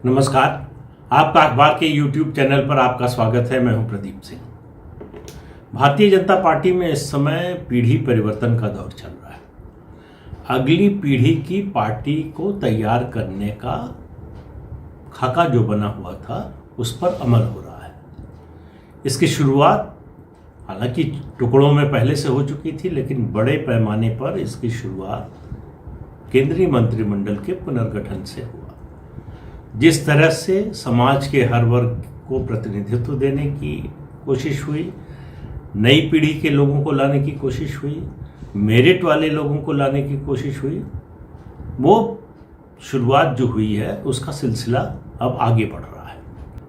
नमस्कार। आपका अखबार के YouTube चैनल पर आपका स्वागत है। मैं हूं प्रदीप सिंह। भारतीय जनता पार्टी में इस समय पीढ़ी परिवर्तन का दौर चल रहा है। अगली पीढ़ी की पार्टी को तैयार करने का खाका जो बना हुआ था उस पर अमल हो रहा है। इसकी शुरुआत हालांकि टुकड़ों में पहले से हो चुकी थी, लेकिन बड़े पैमाने पर इसकी शुरुआत केंद्रीय मंत्रिमंडल के पुनर्गठन से हुआ। जिस तरह से समाज के हर वर्ग को प्रतिनिधित्व देने की कोशिश हुई, नई पीढ़ी के लोगों को लाने की कोशिश हुई, मेरिट वाले लोगों को लाने की कोशिश हुई, वो शुरुआत जो हुई है उसका सिलसिला अब आगे बढ़ रहा है।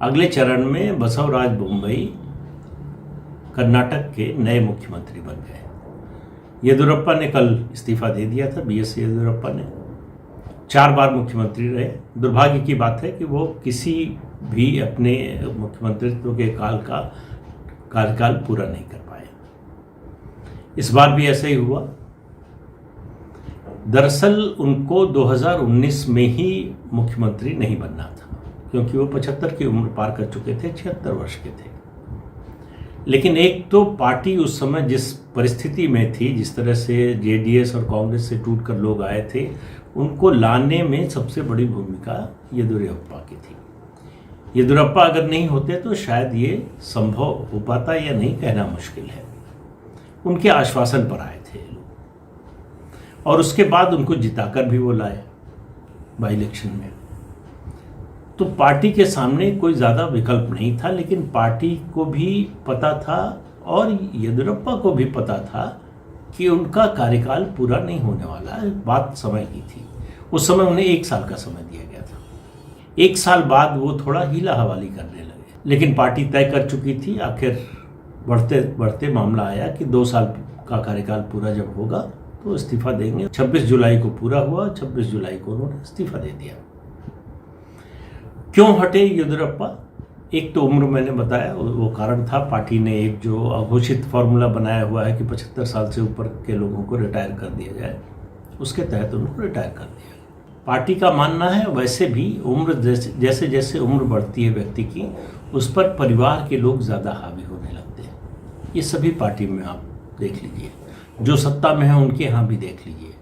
अगले चरण में बसवराज बोम्मई कर्नाटक के नए मुख्यमंत्री बन गए। येदियुरप्पा ने कल इस्तीफा दे दिया था। BS येदियुरप्पा ने 4 बार मुख्यमंत्री रहे। दुर्भाग्य की बात है कि वो किसी भी अपने मुख्यमंत्रित्व के कार्यकाल पूरा नहीं कर पाए। इस बार भी ऐसा ही हुआ। दरअसल उनको 2019 में ही मुख्यमंत्री नहीं बनना था, क्योंकि वो 75 की उम्र पार कर चुके थे, 76 वर्ष के थे। लेकिन एक तो पार्टी उस समय जिस परिस्थिति में थी, जिस तरह से JDS और कांग्रेस से टूटकर लोग आए थे, उनको लाने में सबसे बड़ी भूमिका येदियुरप्पा की थी। येदियुरप्पा अगर नहीं होते तो शायद ये संभव हो पाता या नहीं, कहना मुश्किल है। उनके आश्वासन पर आए थे लोग और उसके बाद उनको जिताकर भी वो लाए बाई इलेक्शन में। तो पार्टी के सामने कोई ज़्यादा विकल्प नहीं था, लेकिन पार्टी को भी पता था और येदियुरप्पा को भी पता था कि उनका कार्यकाल पूरा नहीं होने वाला है। बात समय की थी। उस समय उन्हें 1 साल का समय दिया गया था। 1 साल बाद वो थोड़ा हीला हवाली करने लगे, लेकिन पार्टी तय कर चुकी थी। आखिर बढ़ते बढ़ते मामला आया कि 2 साल का कार्यकाल पूरा जब होगा तो इस्तीफा देंगे। 26 जुलाई को पूरा हुआ। 26 जुलाई को उन्होंने इस्तीफा दे दिया। क्यों हटे येदियुरप्पा? एक तो उम्र, मैंने बताया, वो कारण था। पार्टी ने एक जो अघोषित फॉर्मूला बनाया हुआ है कि 75 साल से ऊपर के लोगों को रिटायर कर दिया जाए, उसके तहत उनको रिटायर कर दिया। पार्टी का मानना है वैसे भी उम्र जैसे जैसे उम्र बढ़ती है व्यक्ति की, उस पर परिवार के लोग ज़्यादा हावी होने लगते हैं। ये सभी पार्टी में आप देख लीजिए, जो सत्ता में है उनके यहाँ भी देख लीजिए,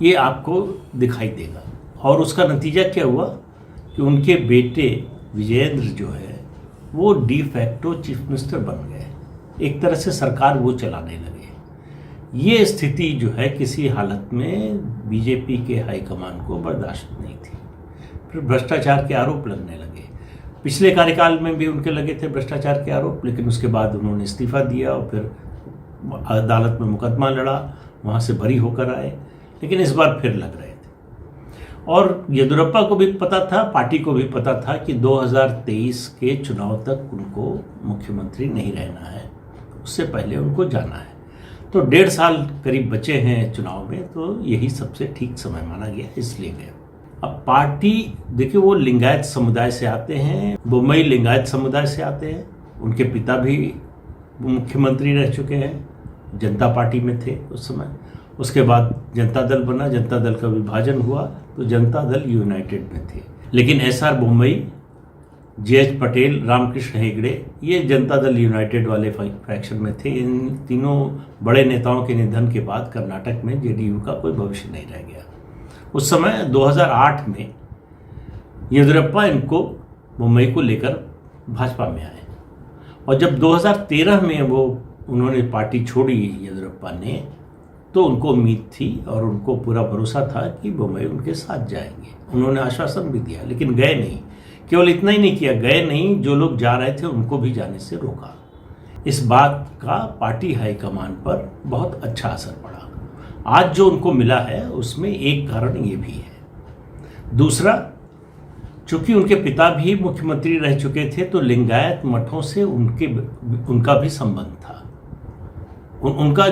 ये आपको दिखाई देगा। और उसका नतीजा क्या हुआ कि उनके बेटे विजयेंद्र जो है वो डी फैक्टो चीफ मिनिस्टर बन गए। एक तरह से सरकार वो चलाने लगे। ये स्थिति जो है किसी हालत में बीजेपी के हाईकमान को बर्दाश्त नहीं थी। फिर भ्रष्टाचार के आरोप लगने लगे। पिछले कार्यकाल में भी उनके लगे थे भ्रष्टाचार के आरोप, लेकिन उसके बाद उन्होंने इस्तीफा दिया और फिर अदालत में मुकदमा लड़ा, वहाँ से बरी होकर आए। लेकिन इस बार फिर लग रहे थे। और येदियुरप्पा को भी पता था, पार्टी को भी पता था कि 2023 के चुनाव तक उनको मुख्यमंत्री नहीं रहना है, उससे पहले उनको जाना है। तो 1.5 साल करीब बचे हैं चुनाव में, तो यही सबसे ठीक समय माना गया, इसलिए गया। अब पार्टी देखिए, वो लिंगायत समुदाय से आते हैं। बोम्मई लिंगायत समुदाय से आते हैं। उनके पिता भी मुख्यमंत्री रह चुके हैं, जनता पार्टी में थे उस समय। उसके बाद जनता दल बना, जनता दल का विभाजन हुआ तो जनता दल यूनाइटेड में थे। लेकिन SR बोम्मई, JH पटेल, रामकृष्ण हेगड़े, ये जनता दल यूनाइटेड वाले फैक्शन में थे। इन तीनों बड़े नेताओं के निधन के बाद कर्नाटक में JDU का कोई भविष्य नहीं रह गया। उस समय 2008 में येदियुरप्पा इनको बोम्मई को लेकर भाजपा में आए, और जब 2013 में उन्होंने पार्टी छोड़ी येदियुरप्पा ने, तो उनको उम्मीद थी और उनको पूरा भरोसा था कि बोम्मई उनके साथ जाएंगे। उन्होंने आश्वासन भी दिया, लेकिन गए नहीं। केवल इतना ही नहीं किया, गए नहीं, जो लोग जा रहे थे उनको भी जाने से रोका। इस बात का पार्टी हाईकमान पर बहुत अच्छा असर पड़ा। आज जो उनको मिला है उसमें एक कारण ये भी है। दूसरा, चूंकि उनके पिता भी मुख्यमंत्री रह चुके थे, तो लिंगायत मठों से उनका भी संबंध था। उनका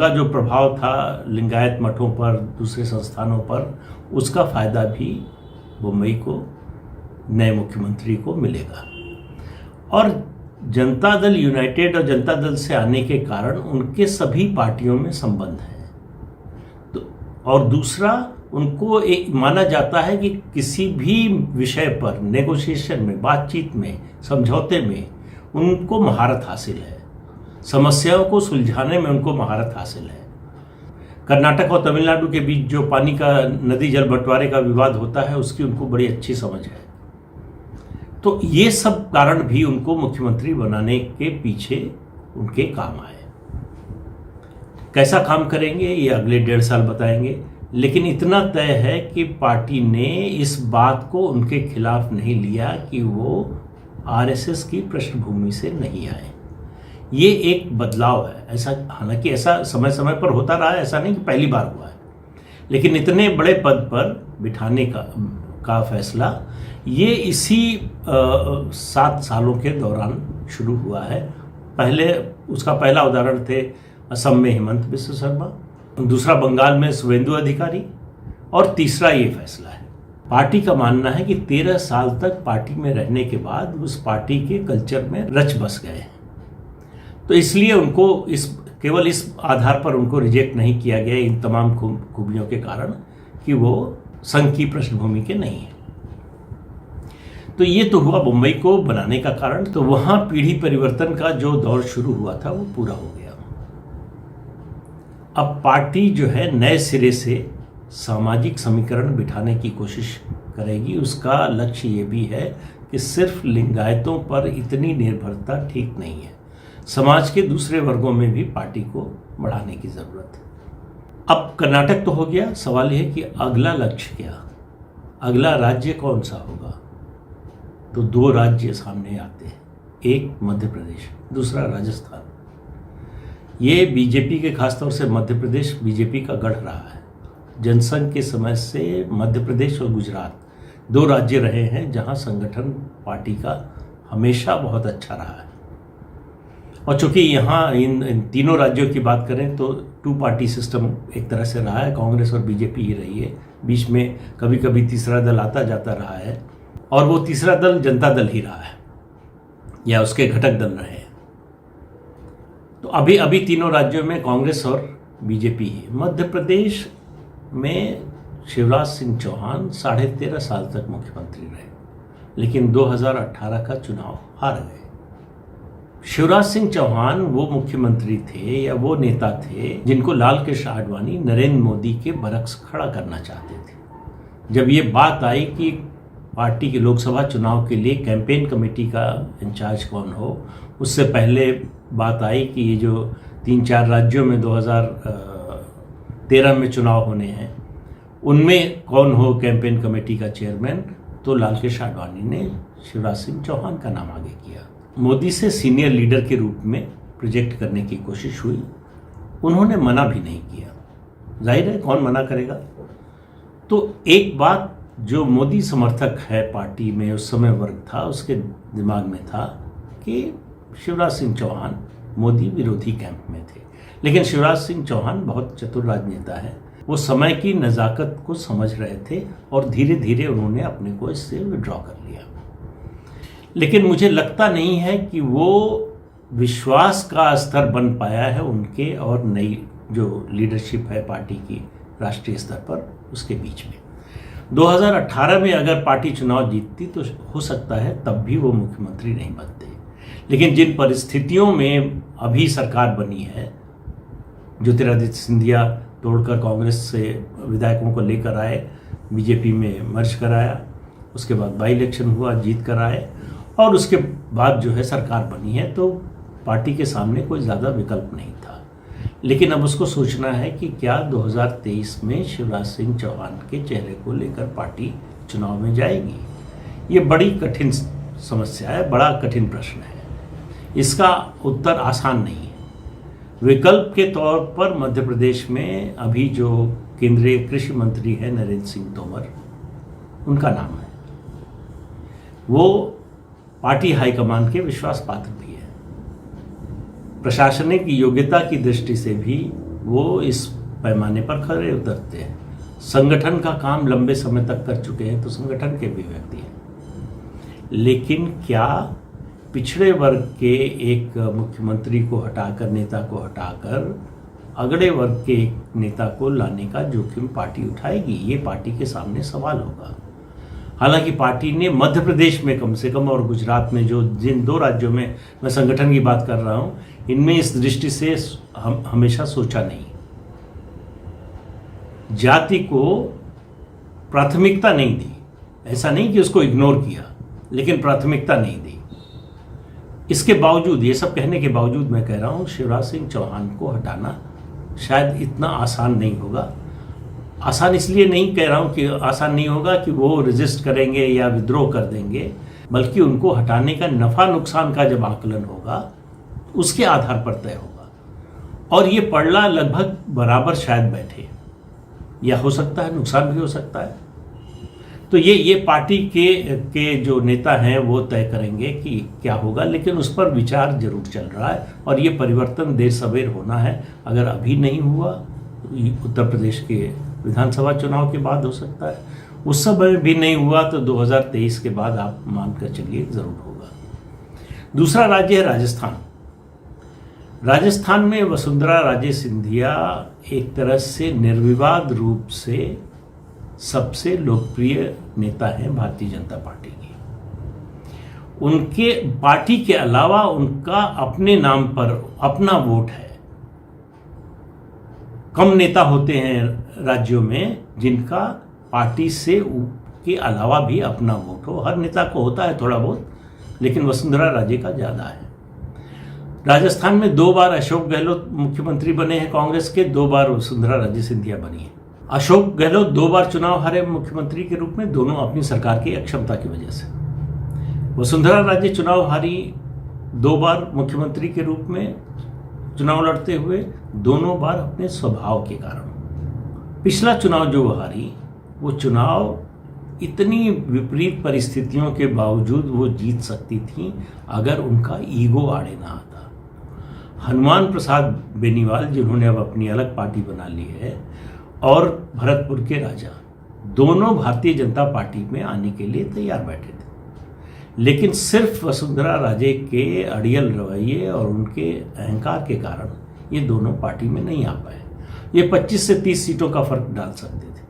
जो प्रभाव था लिंगायत मठों पर, दूसरे संस्थानों पर, उसका फायदा भी बोम्मई को, नए मुख्यमंत्री को मिलेगा। और जनता दल यूनाइटेड और जनता दल से आने के कारण उनके सभी पार्टियों में संबंध है। तो और दूसरा, उनको एक माना जाता है कि किसी भी विषय पर नेगोशिएशन में, बातचीत में, समझौते में उनको महारत हासिल है, समस्याओं को सुलझाने में उनको महारत हासिल है। कर्नाटक और तमिलनाडु के बीच जो पानी का, नदी जल बंटवारे का विवाद होता है, उसकी उनको बड़ी अच्छी समझ है। तो ये सब कारण भी उनको मुख्यमंत्री बनाने के पीछे उनके काम आए। कैसा काम करेंगे ये अगले 1.5 साल बताएंगे, लेकिन इतना तय है कि पार्टी ने इस बात को उनके खिलाफ नहीं लिया कि वो आरएसएस की पृष्ठभूमि से नहीं आए। ये एक बदलाव है। ऐसा, हालांकि ऐसा समय समय पर होता रहा है, ऐसा नहीं कि पहली बार हुआ है, लेकिन इतने बड़े पद पर बिठाने का फैसला ये इसी 7 सालों के दौरान शुरू हुआ है। उसका पहला उदाहरण थे असम में हेमंत बिस्व शर्मा, दूसरा बंगाल में शुवेंदु अधिकारी, और तीसरा ये फैसला है। पार्टी का मानना है कि 13 साल तक पार्टी में रहने के बाद उस पार्टी के कल्चर में रच बस गए हैं, तो इसलिए उनको केवल इस आधार पर उनको रिजेक्ट नहीं किया गया, इन तमाम खूबियों के कारण कि वो संघ की पृष्ठभूमि के नहीं है। तो ये तो हुआ मुंबई को बनाने का कारण। तो वहां पीढ़ी परिवर्तन का जो दौर शुरू हुआ था वो पूरा हो गया। अब पार्टी जो है नए सिरे से सामाजिक समीकरण बिठाने की कोशिश करेगी। उसका लक्ष्य ये भी है कि सिर्फ लिंगायतों पर इतनी निर्भरता ठीक नहीं है, समाज के दूसरे वर्गों में भी पार्टी को बढ़ाने की जरूरत है। अब कर्नाटक तो हो गया, सवाल यह है कि अगला लक्ष्य क्या, अगला राज्य कौन सा होगा। तो 2 राज्य सामने आते हैं, एक मध्य प्रदेश, दूसरा राजस्थान। ये बीजेपी के, खासतौर से मध्य प्रदेश बीजेपी का गढ़ रहा है। जनसंघ के समय से मध्य प्रदेश और गुजरात 2 राज्य रहे हैं जहां संगठन पार्टी का हमेशा बहुत अच्छा रहा है। और चूंकि यहाँ इन तीनों राज्यों की बात करें तो 2 पार्टी सिस्टम एक तरह से रहा है, कांग्रेस और बीजेपी ही रही है। बीच में कभी कभी तीसरा दल आता जाता रहा है, और वो तीसरा दल जनता दल ही रहा है या उसके घटक दल रहे हैं। तो अभी तीनों राज्यों में कांग्रेस और बीजेपी है। मध्य प्रदेश में शिवराज सिंह चौहान 13.5 साल तक मुख्यमंत्री रहे, लेकिन 2018 का चुनाव हार गए। शिवराज सिंह चौहान वो मुख्यमंत्री थे या वो नेता थे जिनको लाल कृष्ण आडवाणी नरेंद्र मोदी के बरक्स खड़ा करना चाहते थे। जब ये बात आई कि पार्टी के लोकसभा चुनाव के लिए कैंपेन कमेटी का इंचार्ज कौन हो, उससे पहले बात आई कि ये जो 3-4 राज्यों में 2013 में चुनाव होने हैं उनमें कौन हो कैंपेन कमेटी का चेयरमैन, तो लाल कृष्ण आडवाणी ने शिवराज सिंह चौहान का नाम आगे किया। मोदी से सीनियर लीडर के रूप में प्रोजेक्ट करने की कोशिश हुई, उन्होंने मना भी नहीं किया। जाहिर है कौन मना करेगा। तो एक बात जो मोदी समर्थक है पार्टी में उस समय वर्ग था, उसके दिमाग में था कि शिवराज सिंह चौहान मोदी विरोधी कैंप में थे। लेकिन शिवराज सिंह चौहान बहुत चतुर राजनेता है, वो समय की नज़ाकत को समझ रहे थे और धीरे धीरे उन्होंने अपने को इससे विड्रॉ कर लिया। लेकिन मुझे लगता नहीं है कि वो विश्वास का स्तर बन पाया है उनके और नई जो लीडरशिप है पार्टी की राष्ट्रीय स्तर पर, उसके बीच में। 2018 में अगर पार्टी चुनाव जीतती तो हो सकता है तब भी वो मुख्यमंत्री नहीं बनते। लेकिन जिन परिस्थितियों में अभी सरकार बनी है, ज्योतिरादित्य सिंधिया तोड़कर कांग्रेस से विधायकों को लेकर आए, बीजेपी में मर्ज कराया, उसके बाद बाई इलेक्शन हुआ, जीत कर आए, और उसके बाद जो है सरकार बनी है, तो पार्टी के सामने कोई ज़्यादा विकल्प नहीं था। लेकिन अब उसको सोचना है कि क्या 2023 में शिवराज सिंह चौहान के चेहरे को लेकर पार्टी चुनाव में जाएगी। ये बड़ी कठिन समस्या है, बड़ा कठिन प्रश्न है, इसका उत्तर आसान नहीं है। विकल्प के तौर पर मध्य प्रदेश में अभी जो केंद्रीय कृषि मंत्री है नरेंद्र सिंह तोमर, उनका नाम है। वो पार्टी हाईकमान के विश्वास पात्र भी है। प्रशासनिक योग्यता की दृष्टि से भी वो इस पैमाने पर खरे उतरते हैं। संगठन का काम लंबे समय तक कर चुके हैं, तो संगठन के भी व्यक्ति हैं। लेकिन क्या पिछड़े वर्ग के एक मुख्यमंत्री को हटाकर, नेता को हटाकर अगड़े वर्ग के एक नेता को लाने का जोखिम पार्टी उठाएगी, ये पार्टी के सामने सवाल होगा। हालांकि पार्टी ने मध्य प्रदेश में कम से कम और गुजरात में, जो जिन 2 राज्यों में मैं संगठन की बात कर रहा हूं, इनमें इस दृष्टि से हम हमेशा सोचा नहीं, जाति को प्राथमिकता नहीं दी। ऐसा नहीं कि उसको इग्नोर किया, लेकिन प्राथमिकता नहीं दी। इसके बावजूद, ये सब कहने के बावजूद मैं कह रहा हूं, शिवराज सिंह चौहान को हटाना शायद इतना आसान नहीं होगा। आसान इसलिए नहीं कह रहा हूं कि आसान नहीं होगा कि वो रेजिस्ट करेंगे या विद्रोह कर देंगे, बल्कि उनको हटाने का नफा नुकसान का जब आकलन होगा उसके आधार पर तय होगा। और ये पड़ला लगभग बराबर शायद बैठे, या हो सकता है नुकसान भी हो सकता है। तो ये पार्टी के जो नेता हैं वो तय करेंगे कि क्या होगा, लेकिन उस पर विचार जरूर चल रहा है। और ये परिवर्तन देर सवेर होना है। अगर अभी नहीं हुआ तो उत्तर प्रदेश के विधानसभा चुनाव के बाद हो सकता है, उस समय भी नहीं हुआ तो 2023 के बाद आप मानकर चलिए जरूर होगा। दूसरा राज्य है राजस्थान। राजस्थान में वसुंधरा राजे सिंधिया एक तरह से निर्विवाद रूप से सबसे लोकप्रिय नेता हैं भारतीय जनता पार्टी की। उनके पार्टी के अलावा उनका अपने नाम पर अपना वोट है। कम नेता होते हैं राज्यों में जिनका पार्टी से के अलावा भी अपना वोट हो। हर नेता को होता है थोड़ा बहुत, लेकिन वसुंधरा राजे का ज्यादा है। राजस्थान में 2 बार अशोक गहलोत मुख्यमंत्री बने हैं कांग्रेस के, 2 बार वसुंधरा राजे सिंधिया बनी है। अशोक गहलोत 2 बार चुनाव हारे मुख्यमंत्री के रूप में, दोनों अपनी सरकार की अक्षमता की वजह से। वसुंधरा राजे चुनाव हारी 2 बार मुख्यमंत्री के रूप में चुनाव लड़ते हुए, दोनों बार अपने स्वभाव के कारण। पिछला चुनाव जो वो हारी, वो चुनाव इतनी विपरीत परिस्थितियों के बावजूद वो जीत सकती थी अगर उनका ईगो आड़े ना आता। हनुमान प्रसाद बेनीवाल, जिन्होंने अब अपनी अलग पार्टी बना ली है, और भरतपुर के राजा, दोनों भारतीय जनता पार्टी में आने के लिए तैयार बैठे थे। लेकिन सिर्फ वसुंधरा राजे के अड़ियल रवैये और उनके अहंकार के कारण ये दोनों पार्टी में नहीं आ पाए। ये 25 से 30 सीटों का फर्क डाल सकते थे,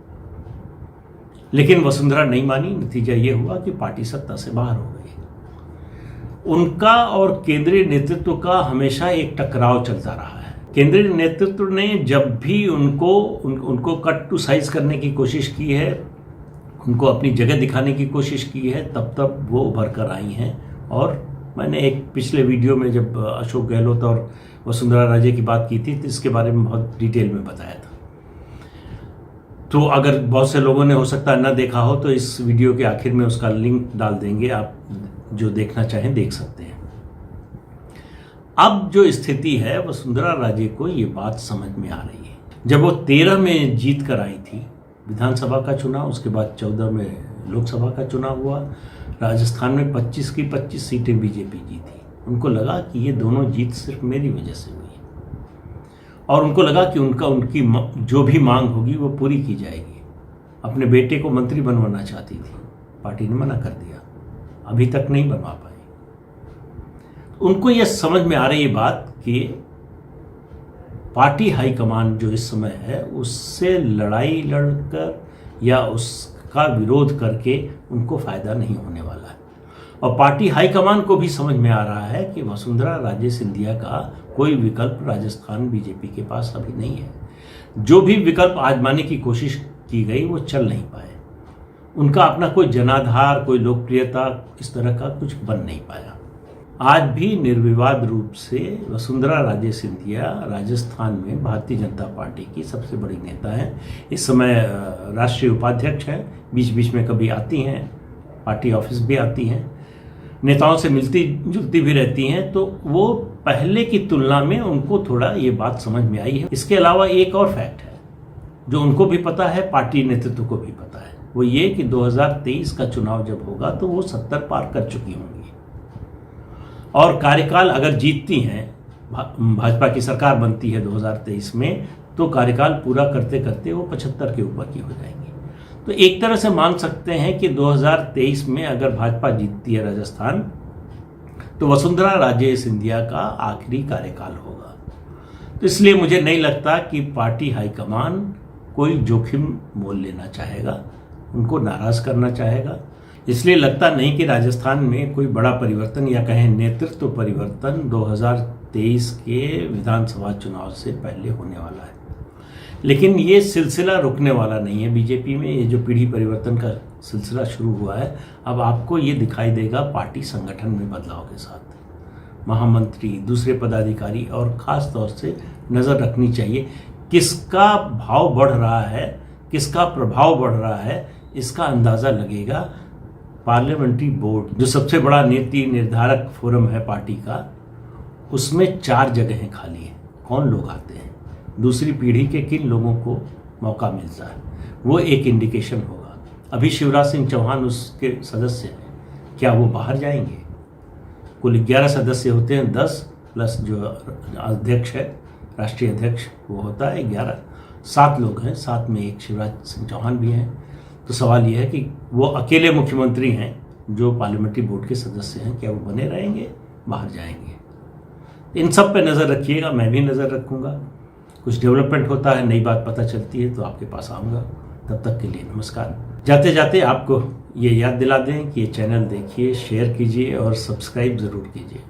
लेकिन वसुंधरा नहीं मानी। नतीजा ये हुआ कि पार्टी सत्ता से बाहर हो गई। उनका और केंद्रीय नेतृत्व का हमेशा एक टकराव चलता रहा है। केंद्रीय नेतृत्व ने जब भी उनको कट टू साइज करने की कोशिश की है, उनको अपनी जगह दिखाने की कोशिश की है, तब वो उभर कर आई हैं। और मैंने एक पिछले वीडियो में जब अशोक गहलोत और वसुंधरा राजे की बात की थी तो इसके बारे में बहुत डिटेल में बताया था। तो अगर बहुत से लोगों ने हो सकता है ना देखा हो तो इस वीडियो के आखिर में उसका लिंक डाल देंगे, आप जो देखना चाहें देख सकते हैं। अब जो स्थिति है, वसुंधरा राजे को ये बात समझ में आ रही है। जब वो 13 में जीत कर आई थी विधानसभा का चुनाव, उसके बाद 14 में लोकसभा का चुनाव हुआ, राजस्थान में 25 की 25 सीटें बीजेपी जीती। उनको लगा कि ये दोनों जीत सिर्फ मेरी वजह से हुई है, और उनको लगा कि उनकी जो भी मांग होगी वो पूरी की जाएगी। अपने बेटे को मंत्री बनवाना चाहती थी, पार्टी ने मना कर दिया, अभी तक नहीं बनवा पाई। उनको यह समझ में आ रही है बात कि पार्टी हाईकमान जो इस समय है उससे लड़ाई लड़कर या उसका विरोध करके उनको फायदा नहीं होने वाला है। और पार्टी हाईकमान को भी समझ में आ रहा है कि वसुंधरा राजे सिंधिया का कोई विकल्प राजस्थान बीजेपी के पास अभी नहीं है। जो भी विकल्प आजमाने की कोशिश की गई वो चल नहीं पाए। उनका अपना कोई जनाधार, कोई लोकप्रियता इस तरह का कुछ बन नहीं पाया। आज भी निर्विवाद रूप से वसुंधरा राजे सिंधिया राजस्थान में भारतीय जनता पार्टी की सबसे बड़ी नेता हैं। इस समय राष्ट्रीय उपाध्यक्ष हैं, बीच बीच में कभी आती हैं, पार्टी ऑफिस भी आती हैं, नेताओं से मिलती जुलती भी रहती हैं। तो वो पहले की तुलना में उनको थोड़ा ये बात समझ में आई है। इसके अलावा एक और फैक्ट है जो उनको भी पता है, पार्टी नेतृत्व को भी पता है, वो ये कि 2023 का चुनाव जब होगा तो वो 70 पार कर चुकी होंगी, और कार्यकाल अगर जीतती हैं, भाजपा की सरकार बनती है 2023 में, तो कार्यकाल पूरा करते करते वो 75 के ऊपर की हो जाएंगी। तो एक तरह से मान सकते हैं कि 2023 में अगर भाजपा जीतती है राजस्थान, तो वसुंधरा राजे सिंधिया का आखिरी कार्यकाल होगा। तो इसलिए मुझे नहीं लगता कि पार्टी हाईकमान कोई जोखिम मोल लेना चाहेगा, उनको नाराज करना चाहेगा। इसलिए लगता नहीं कि राजस्थान में कोई बड़ा परिवर्तन या कहें नेतृत्व परिवर्तन 2023 के विधानसभा चुनाव से पहले होने वाला है। लेकिन ये सिलसिला रुकने वाला नहीं है। बीजेपी में ये जो पीढ़ी परिवर्तन का सिलसिला शुरू हुआ है, अब आपको ये दिखाई देगा पार्टी संगठन में बदलाव के साथ। महामंत्री, दूसरे पदाधिकारी और ख़ास तौर से नज़र रखनी चाहिए किसका भाव बढ़ रहा है, किसका प्रभाव बढ़ रहा है, इसका अंदाज़ा लगेगा। पार्लियामेंट्री बोर्ड जो सबसे बड़ा नीति निर्धारक फोरम है पार्टी का, उसमें 4 जगहें खाली हैं। कौन लोग आते हैं, दूसरी पीढ़ी के किन लोगों को मौका मिलता है, वो एक इंडिकेशन होगा। अभी शिवराज सिंह चौहान उसके सदस्य हैं, क्या वो बाहर जाएंगे? कुल 11 सदस्य होते हैं, 10 प्लस जो अध्यक्ष है, राष्ट्रीय अध्यक्ष, वो होता है 11, 7 लोग हैं, 7 में एक शिवराज सिंह चौहान भी हैं। तो सवाल ये है कि वो अकेले मुख्यमंत्री हैं जो पार्लियामेंट्री बोर्ड के सदस्य हैं, क्या वो बने रहेंगे, बाहर जाएंगे? इन सब पे नज़र रखिएगा, मैं भी नज़र रखूँगा। कुछ डेवलपमेंट होता है, नई बात पता चलती है तो आपके पास आऊँगा। तब तक के लिए नमस्कार। जाते जाते आपको ये याद दिला दें कि ये चैनल देखिए, शेयर कीजिए और सब्सक्राइब ज़रूर कीजिए।